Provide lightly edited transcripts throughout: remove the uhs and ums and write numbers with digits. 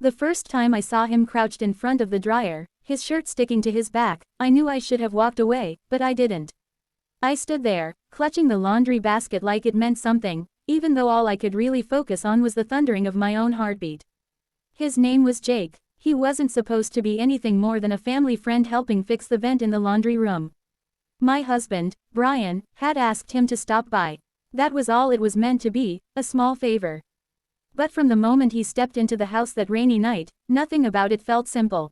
The first time I saw him crouched in front of the dryer, his shirt sticking to his back, I knew I should have walked away, but I didn't. I stood there, clutching the laundry basket like it meant something, even though all I could really focus on was the thundering of my own heartbeat. His name was Jake. He wasn't supposed to be anything more than a family friend helping fix the vent in the laundry room. My husband, Brian, had asked him to stop by. That was all it was meant to be, a small favor. But from the moment he stepped into the house that rainy night, nothing about it felt simple.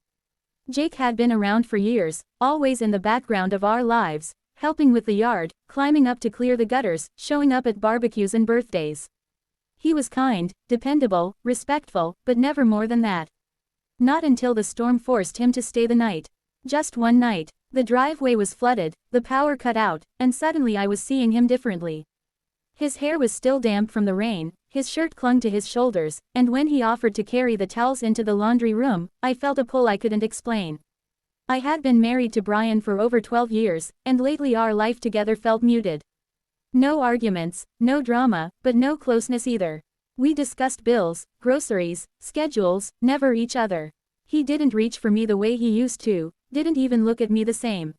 Jake had been around for years, always in the background of our lives, helping with the yard, climbing up to clear the gutters, showing up at barbecues and birthdays. He was kind, dependable, respectful, but never more than that. Not until the storm forced him to stay the night. Just one night. The driveway was flooded, the power cut out, and suddenly I was seeing him differently. His hair was still damp from the rain, his shirt clung to his shoulders, and when he offered to carry the towels into the laundry room, I felt a pull I couldn't explain. I had been married to Brian for over 12 years, and lately our life together felt muted. No arguments, no drama, but no closeness either. We discussed bills, groceries, schedules, never each other. He didn't reach for me the way he used to, didn't even look at me the same.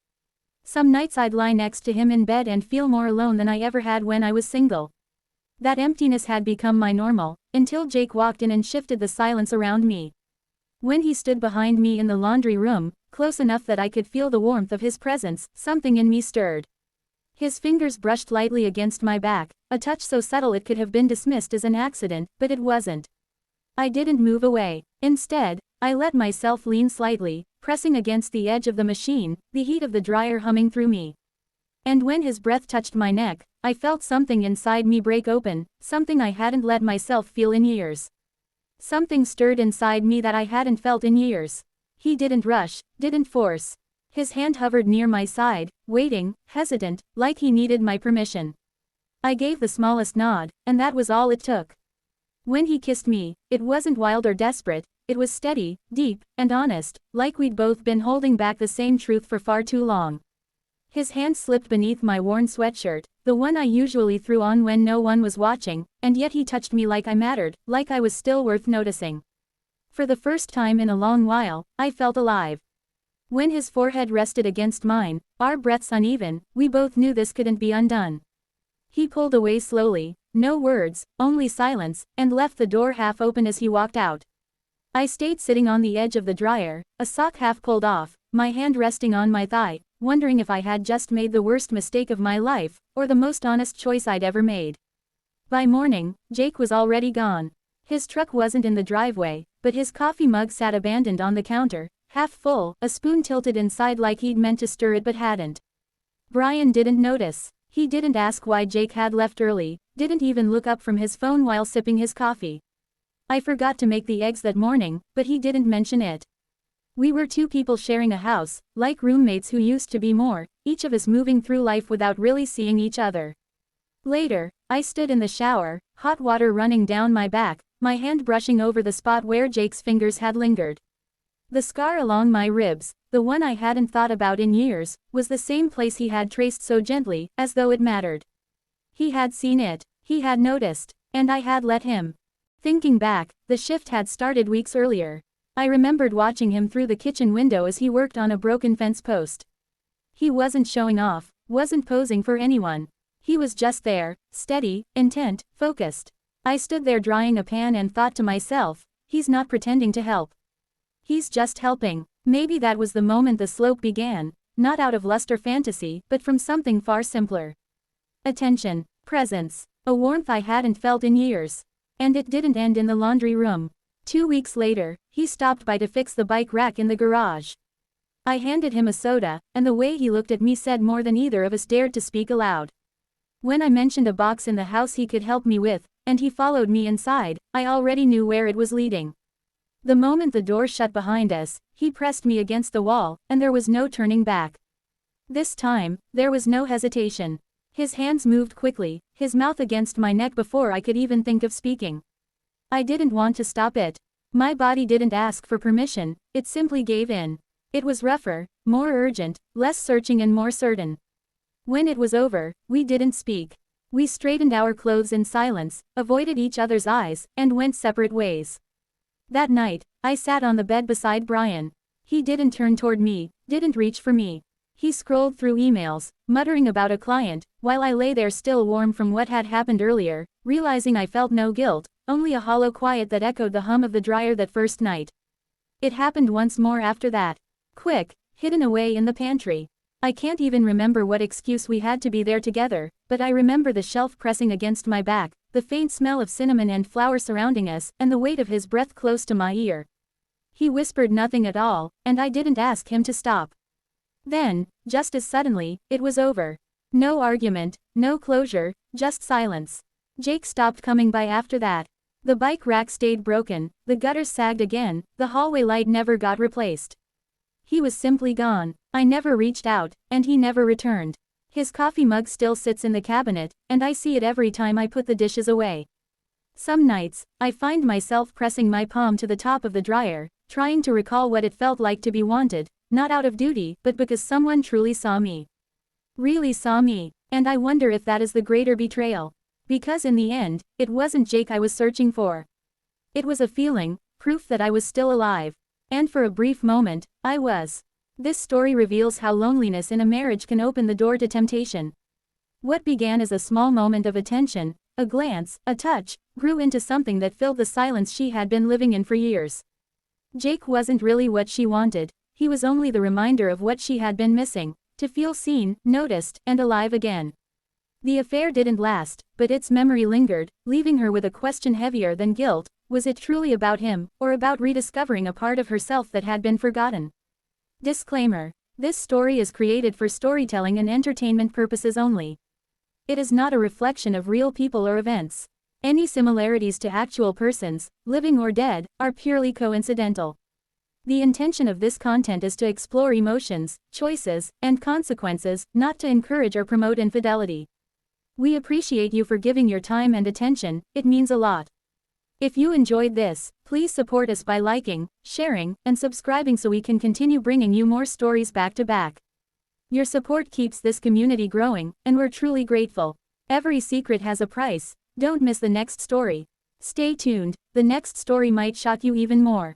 Some nights I'd lie next to him in bed and feel more alone than I ever had when I was single. That emptiness had become my normal, until Jake walked in and shifted the silence around me. When he stood behind me in the laundry room, close enough that I could feel the warmth of his presence, something in me stirred. His fingers brushed lightly against my back, a touch so subtle it could have been dismissed as an accident, but it wasn't. I didn't move away. Instead, I let myself lean slightly, pressing against the edge of the machine, the heat of the dryer humming through me. And when his breath touched my neck, I felt something inside me break open, something I hadn't let myself feel in years. Something stirred inside me that I hadn't felt in years. He didn't rush, didn't force. His hand hovered near my side, waiting, hesitant, like he needed my permission. I gave the smallest nod, and that was all it took. When he kissed me, it wasn't wild or desperate, it was steady, deep, and honest, like we'd both been holding back the same truth for far too long. His hand slipped beneath my worn sweatshirt, the one I usually threw on when no one was watching, and yet he touched me like I mattered, like I was still worth noticing. For the first time in a long while, I felt alive. When his forehead rested against mine, our breaths uneven, we both knew this couldn't be undone. He pulled away slowly, no words, only silence, and left the door half open as he walked out. I stayed sitting on the edge of the dryer, a sock half pulled off, my hand resting on my thigh, wondering if I had just made the worst mistake of my life, or the most honest choice I'd ever made. By morning, Jake was already gone. His truck wasn't in the driveway, but his coffee mug sat abandoned on the counter, half full, a spoon tilted inside like he'd meant to stir it but hadn't. Brian didn't notice. He didn't ask why Jake had left early, didn't even look up from his phone while sipping his coffee. I forgot to make the eggs that morning, but he didn't mention it. We were two people sharing a house, like roommates who used to be more, each of us moving through life without really seeing each other. Later, I stood in the shower, hot water running down my back, my hand brushing over the spot where Jake's fingers had lingered. The scar along my ribs, the one I hadn't thought about in years, was the same place he had traced so gently, as though it mattered. He had seen it, he had noticed, and I had let him. Thinking back, the shift had started weeks earlier. I remembered watching him through the kitchen window as he worked on a broken fence post. He wasn't showing off, wasn't posing for anyone. He was just there, steady, intent, focused. I stood there drying a pan and thought to myself, he's not pretending to help. He's just helping. Maybe that was the moment the slope began, not out of lust or fantasy, but from something far simpler. Attention, presence, a warmth I hadn't felt in years. And it didn't end in the laundry room. 2 weeks later, he stopped by to fix the bike rack in the garage. I handed him a soda, and the way he looked at me said more than either of us dared to speak aloud. When I mentioned a box in the house he could help me with, and he followed me inside, I already knew where it was leading. The moment the door shut behind us, he pressed me against the wall, and there was no turning back. This time, there was no hesitation. His hands moved quickly, his mouth against my neck before I could even think of speaking. I didn't want to stop it. My body didn't ask for permission, it simply gave in. It was rougher, more urgent, less searching and more certain. When it was over, we didn't speak. We straightened our clothes in silence, avoided each other's eyes, and went separate ways. That night, I sat on the bed beside Brian. He didn't turn toward me, didn't reach for me. He scrolled through emails, muttering about a client, while I lay there still warm from what had happened earlier, realizing I felt no guilt, only a hollow quiet that echoed the hum of the dryer that first night. It happened once more after that. Quick, hidden away in the pantry. I can't even remember what excuse we had to be there together, but I remember the shelf pressing against my back, the faint smell of cinnamon and flour surrounding us, and the weight of his breath close to my ear. He whispered nothing at all, and I didn't ask him to stop. Then, just as suddenly, it was over. No argument, no closure, just silence. Jake stopped coming by after that. The bike rack stayed broken, the gutters sagged again, the hallway light never got replaced. He was simply gone. I never reached out, and he never returned. His coffee mug still sits in the cabinet, and I see it every time I put the dishes away. Some nights, I find myself pressing my palm to the top of the dryer, trying to recall what it felt like to be wanted, not out of duty, but because someone truly saw me. Really saw me. And I wonder if that is the greater betrayal. Because in the end, it wasn't Jake I was searching for. It was a feeling, proof that I was still alive. And for a brief moment, I was. This story reveals how loneliness in a marriage can open the door to temptation. What began as a small moment of attention, a glance, a touch, grew into something that filled the silence she had been living in for years. Jake wasn't really what she wanted. He was only the reminder of what she had been missing, to feel seen, noticed, and alive again. The affair didn't last, but its memory lingered, leaving her with a question heavier than guilt: was it truly about him, or about rediscovering a part of herself that had been forgotten? Disclaimer: this story is created for storytelling and entertainment purposes only. It is not a reflection of real people or events. Any similarities to actual persons, living or dead, are purely coincidental. The intention of this content is to explore emotions, choices, and consequences, not to encourage or promote infidelity. We appreciate you for giving your time and attention, it means a lot. If you enjoyed this, please support us by liking, sharing, and subscribing so we can continue bringing you more stories back to back. Your support keeps this community growing, and we're truly grateful. Every secret has a price. Don't miss the next story. Stay tuned, the next story might shock you even more.